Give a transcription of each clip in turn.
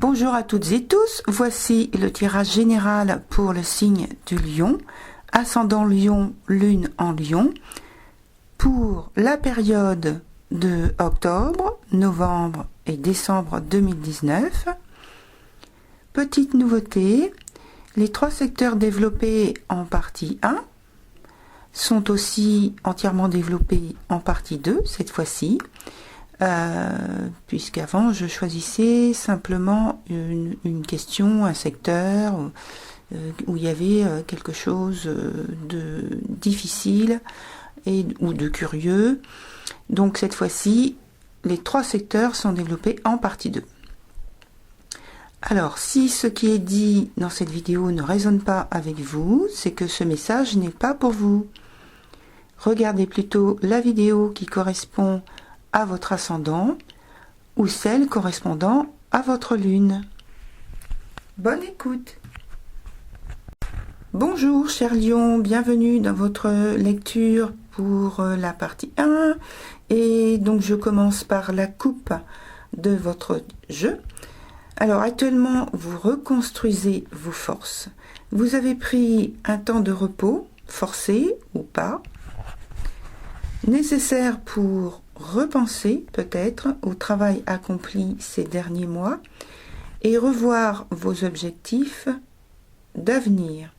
Bonjour à toutes et tous, voici le tirage général pour le signe du Lion, ascendant Lion, lune en Lion, pour la période de octobre, novembre et décembre 2019. Petite nouveauté, les 3 secteurs développés en partie 1 sont aussi entièrement développés en partie 2 cette fois-ci. Puisqu'avant je choisissais simplement une question, un secteur où il y avait quelque chose de difficile ou de curieux. Donc cette fois-ci, les 3 secteurs sont développés en partie 2. Alors, si ce qui est dit dans cette vidéo ne résonne pas avec vous, c'est que ce message n'est pas pour vous. Regardez plutôt la vidéo qui correspond à votre ascendant ou celle correspondant à votre lune. Bonne écoute. Bonjour cher Lion, bienvenue dans votre lecture pour la partie 1 et donc je commence par la coupe de votre jeu. Alors actuellement vous reconstruisez vos forces. Vous avez pris un temps de repos, forcé ou pas, nécessaire pour repenser peut-être au travail accompli ces derniers mois et revoir vos objectifs d'avenir.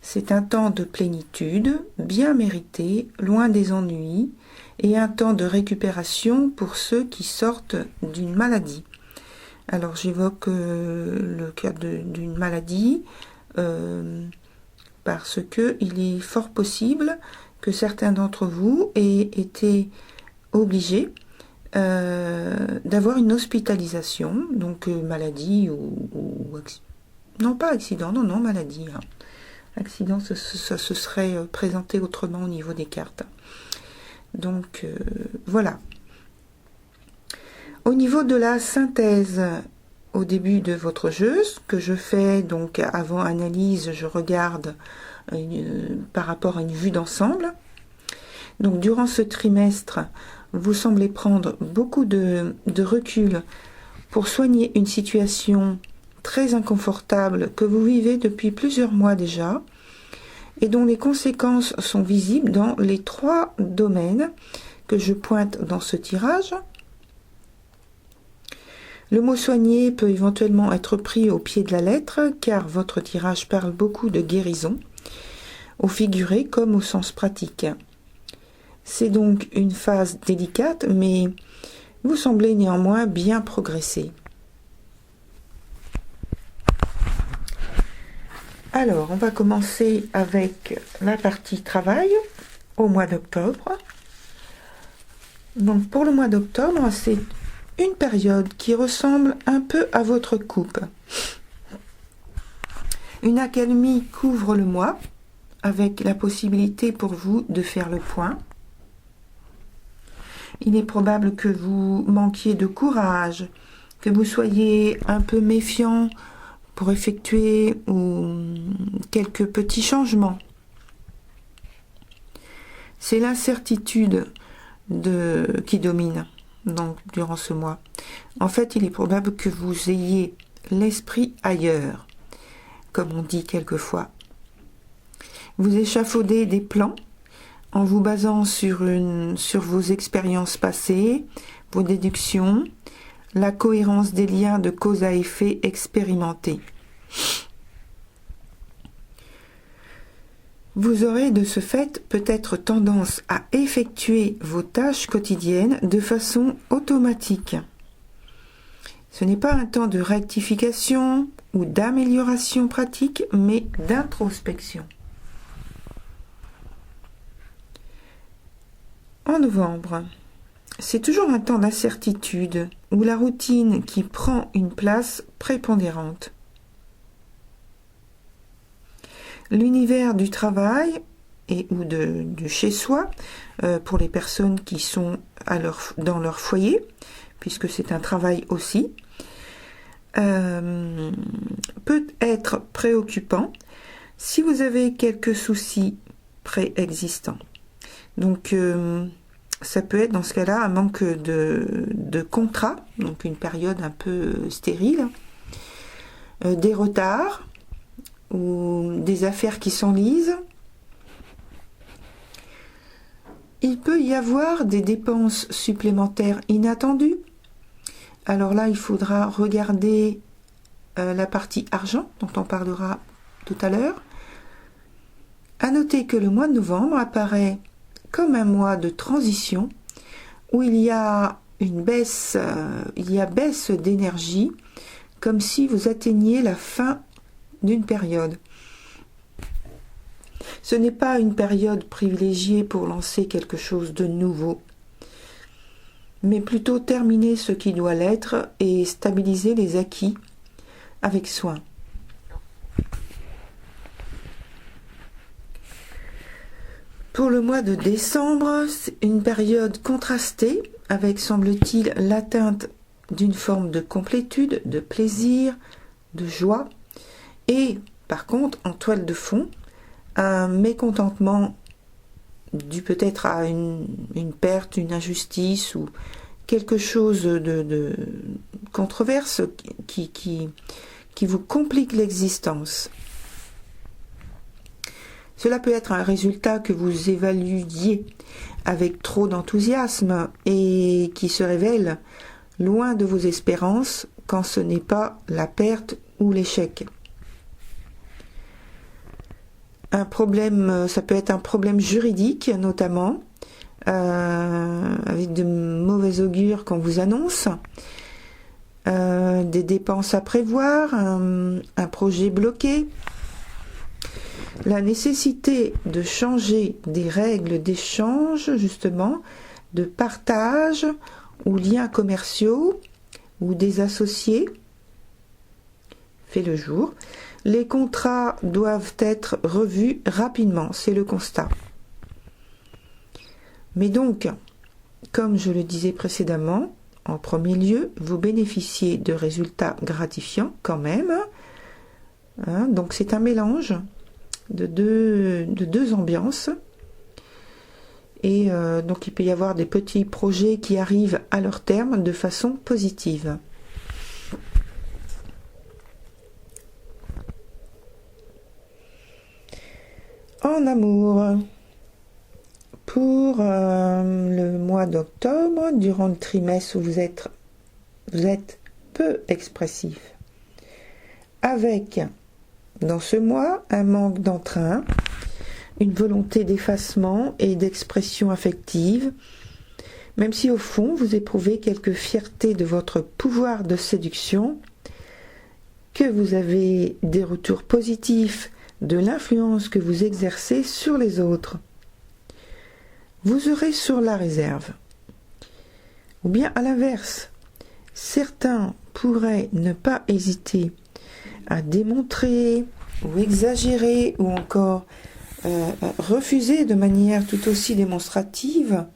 C'est un temps de plénitude, bien mérité, loin des ennuis, et un temps de récupération pour ceux qui sortent d'une maladie. Alors j'évoque le cas d'une maladie parce que il est fort possible que certains d'entre vous aient été obligés d'avoir une hospitalisation, donc maladie non pas accident, non maladie. Hein. Accident, ça se serait présenté autrement au niveau des cartes. Donc voilà. Au niveau de la synthèse au début de votre jeu, ce que je fais donc avant analyse, je regarde par rapport à une vue d'ensemble. Donc durant ce trimestre, vous semblez prendre beaucoup de recul pour soigner une situation très inconfortable que vous vivez depuis plusieurs mois déjà et dont les conséquences sont visibles dans les 3 domaines que je pointe dans ce tirage. Le mot soigner peut éventuellement être pris au pied de la lettre car votre tirage parle beaucoup de guérison, au figuré comme au sens pratique. C'est donc une phase délicate, mais vous semblez néanmoins bien progresser. Alors, on va commencer avec la partie travail au mois d'octobre. Donc, pour le mois d'octobre, c'est une période qui ressemble un peu à votre coupe. Une accalmie couvre le mois, avec la possibilité pour vous de faire le point. Il est probable que vous manquiez de courage, que vous soyez un peu méfiant pour effectuer quelques petits changements. C'est l'incertitude qui domine donc, durant ce mois. En fait, il est probable que vous ayez l'esprit ailleurs, comme on dit quelquefois. Vous échafaudez des plans en vous basant sur vos expériences passées, vos déductions, la cohérence des liens de cause à effet expérimentés. Vous aurez de ce fait peut-être tendance à effectuer vos tâches quotidiennes de façon automatique. Ce n'est pas un temps de rectification ou d'amélioration pratique, mais d'introspection. En novembre, c'est toujours un temps d'incertitude où la routine qui prend une place prépondérante. L'univers du travail ou du chez-soi, pour les personnes qui sont dans leur foyer, puisque c'est un travail aussi, peut être préoccupant si vous avez quelques soucis préexistants. Donc, ça peut être dans ce cas-là un manque de contrat, donc une période un peu stérile, des retards ou des affaires qui s'enlisent. Il peut y avoir des dépenses supplémentaires inattendues. Alors là, il faudra regarder la partie argent, dont on parlera tout à l'heure. À noter que le mois de novembre apparaît comme un mois de transition où il y a baisse d'énergie, comme si vous atteigniez la fin d'une période. Ce n'est pas une période privilégiée pour lancer quelque chose de nouveau, mais plutôt terminer ce qui doit l'être et stabiliser les acquis avec soin. Pour le mois de décembre, c'est une période contrastée avec, semble-t-il, l'atteinte d'une forme de complétude, de plaisir, de joie et, par contre, en toile de fond, un mécontentement dû peut-être à une perte, une injustice ou quelque chose de controverse qui vous complique l'existence. Cela peut être un résultat que vous évaluiez avec trop d'enthousiasme et qui se révèle loin de vos espérances quand ce n'est pas la perte ou l'échec. Un problème, ça peut être un problème juridique notamment, avec de mauvais augures qu'on vous annonce, des dépenses à prévoir, un projet bloqué, la nécessité de changer des règles d'échange, justement, de partage ou liens commerciaux ou des associés fait le jour. Les contrats doivent être revus rapidement, c'est le constat. Mais donc, comme je le disais précédemment, en premier lieu, vous bénéficiez de résultats gratifiants quand même. Donc c'est un mélange de deux ambiances. Et donc il peut y avoir des petits projets qui arrivent à leur terme de façon positive. En amour, pour le mois d'octobre, durant le trimestre où vous êtes peu expressif, avec dans ce mois un manque d'entrain, une volonté d'effacement et d'expression affective, même si au fond vous éprouvez quelque fierté de votre pouvoir de séduction, que vous avez des retours positifs de l'influence que vous exercez sur les autres. Vous serez sur la réserve. Ou bien à l'inverse, certains pourraient ne pas hésiter à démontrer ou exagérer ou encore refuser de manière tout aussi démonstrative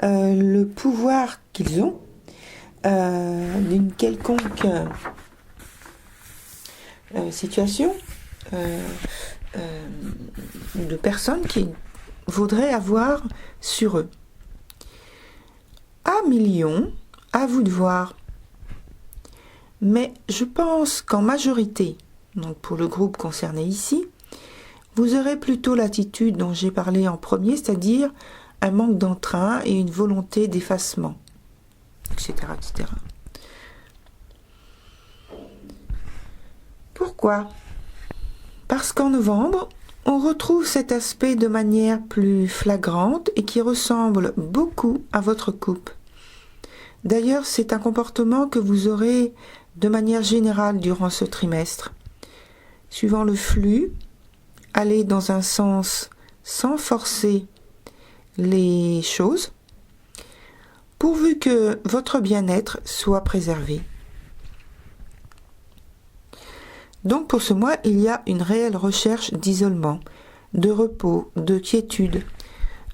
le pouvoir qu'ils ont d'une quelconque situation de personnes qui voudraient avoir sur eux. À millions, à vous de voir. Mais je pense qu'en majorité, donc pour le groupe concerné ici, vous aurez plutôt l'attitude dont j'ai parlé en premier, c'est-à-dire un manque d'entrain et une volonté d'effacement, etc., etc. Pourquoi ? Parce qu'en novembre, on retrouve cet aspect de manière plus flagrante et qui ressemble beaucoup à votre couple. D'ailleurs, c'est un comportement que vous aurez de manière générale durant ce trimestre. Suivant le flux, allez dans un sens sans forcer les choses, pourvu que votre bien-être soit préservé. Donc pour ce mois, il y a une réelle recherche d'isolement, de repos, de quiétude,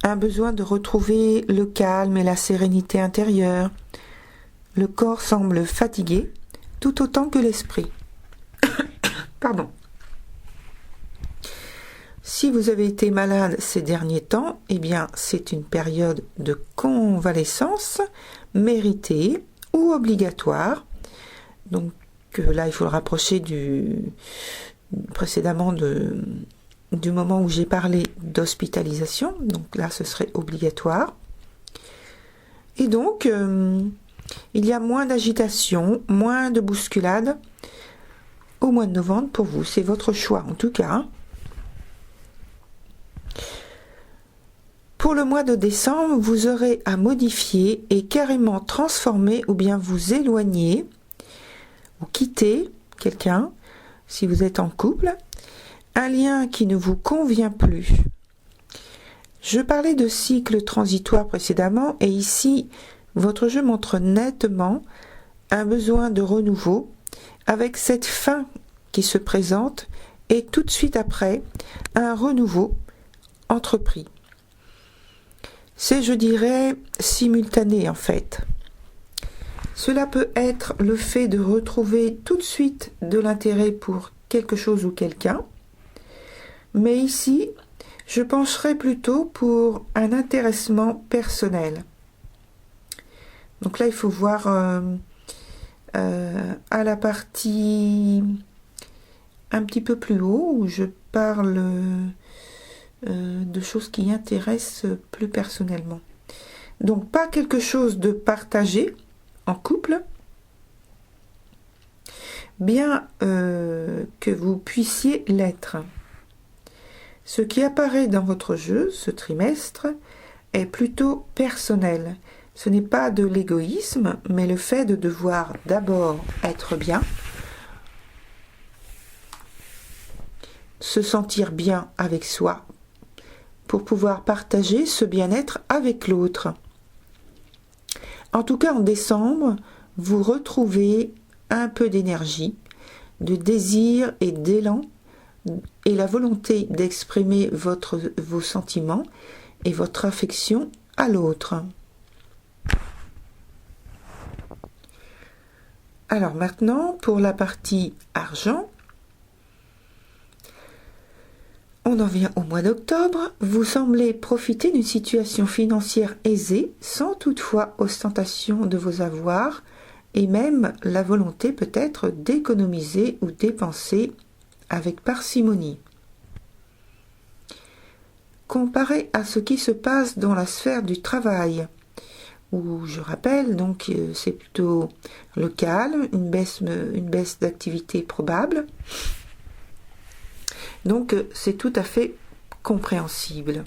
un besoin de retrouver le calme et la sérénité intérieure. Le corps semble fatigué, tout autant que l'esprit. Pardon. Si vous avez été malade ces derniers temps, eh bien, c'est une période de convalescence méritée ou obligatoire. Donc là, il faut le rapprocher précédemment du moment où j'ai parlé d'hospitalisation. Donc là, ce serait obligatoire. Et donc, il y a moins d'agitation, moins de bousculade au mois de novembre pour vous. C'est votre choix, en tout cas. Hein. Pour le mois de décembre, vous aurez à modifier et carrément transformer ou bien vous éloigner ou quitter quelqu'un, si vous êtes en couple, un lien qui ne vous convient plus. Je parlais de cycle transitoire précédemment et ici, votre jeu montre nettement un besoin de renouveau avec cette fin qui se présente et tout de suite après, un renouveau entrepris. C'est, je dirais, simultané en fait. Cela peut être le fait de retrouver tout de suite de l'intérêt pour quelque chose ou quelqu'un, mais ici, je pencherais plutôt pour un intéressement personnel. Donc là, il faut voir à la partie un petit peu plus haut où je parle de choses qui intéressent plus personnellement. Donc pas quelque chose de partagé en couple, bien que vous puissiez l'être. Ce qui apparaît dans votre jeu ce trimestre est plutôt personnel. Ce n'est pas de l'égoïsme, mais le fait de devoir d'abord être bien, se sentir bien avec soi, pour pouvoir partager ce bien-être avec l'autre. En tout cas, en décembre, vous retrouvez un peu d'énergie, de désir et d'élan, et la volonté d'exprimer vos sentiments et votre affection à l'autre. Alors maintenant, pour la partie argent, on en vient au mois d'octobre. Vous semblez profiter d'une situation financière aisée, sans toutefois ostentation de vos avoirs, et même la volonté peut-être d'économiser ou dépenser avec parcimonie. Comparé à ce qui se passe dans la sphère du travail, où je rappelle, donc c'est plutôt le calme, une baisse d'activité probable. Donc c'est tout à fait compréhensible.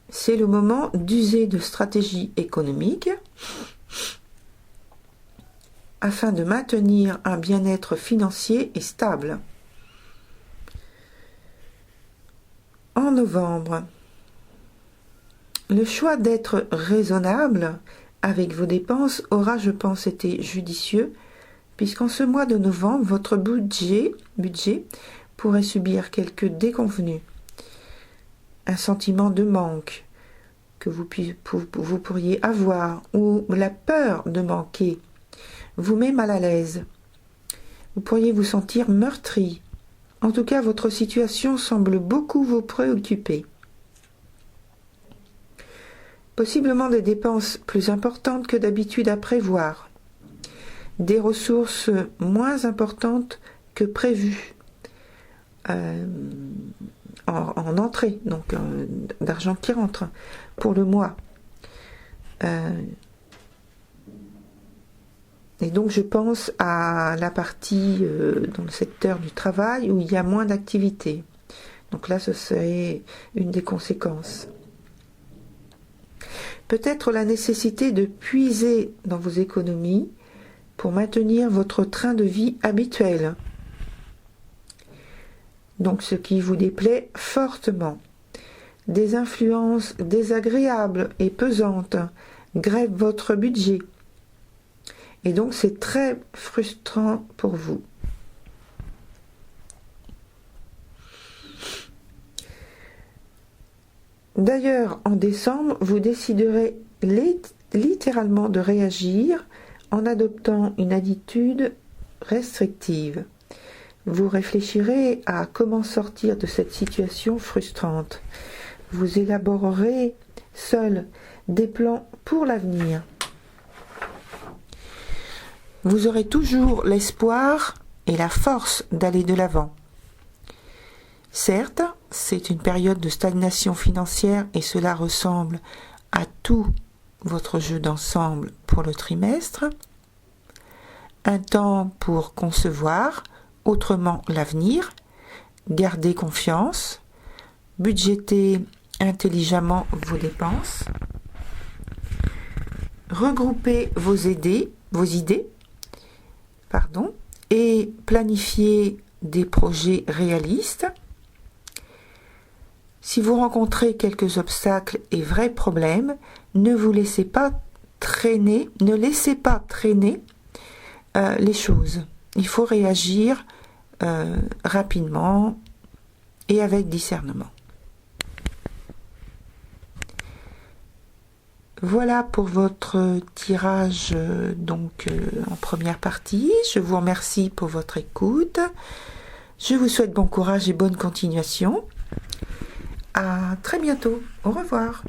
C'est le moment d'user de stratégies économiques afin de maintenir un bien-être financier et stable. En novembre, le choix d'être raisonnable avec vos dépenses aura, je pense, été judicieux, puisqu'en ce mois de novembre, votre budget pourrait subir quelques déconvenues, un sentiment de manque que vous pourriez avoir, ou la peur de manquer, vous met mal à l'aise. Vous pourriez vous sentir meurtri. En tout cas, votre situation semble beaucoup vous préoccuper. Possiblement des dépenses plus importantes que d'habitude à prévoir. Des ressources moins importantes que prévues en entrée, donc d'argent qui rentre pour le mois. Et donc je pense à la partie dans le secteur du travail où il y a moins d'activité. Donc là, ce serait une des conséquences. Peut-être la nécessité de puiser dans vos économies pour maintenir votre train de vie habituel. Donc ce qui vous déplaît fortement. Des influences désagréables et pesantes grèvent votre budget. Et donc c'est très frustrant pour vous. D'ailleurs, en décembre, vous déciderez littéralement de réagir en adoptant une attitude restrictive. Vous réfléchirez à comment sortir de cette situation frustrante. Vous élaborerez seul des plans pour l'avenir. Vous aurez toujours l'espoir et la force d'aller de l'avant. Certes, c'est une période de stagnation financière et cela ressemble à tout votre jeu d'ensemble pour le trimestre. Un temps pour concevoir autrement l'avenir, garder confiance, budgéter intelligemment vos dépenses, regrouper vos idées, et planifier des projets réalistes. Si vous rencontrez quelques obstacles et vrais problèmes, ne laissez pas traîner les choses. Il faut réagir rapidement et avec discernement. Voilà pour votre tirage en première partie. Je vous remercie pour votre écoute. Je vous souhaite bon courage et bonne continuation. À très bientôt. Au revoir.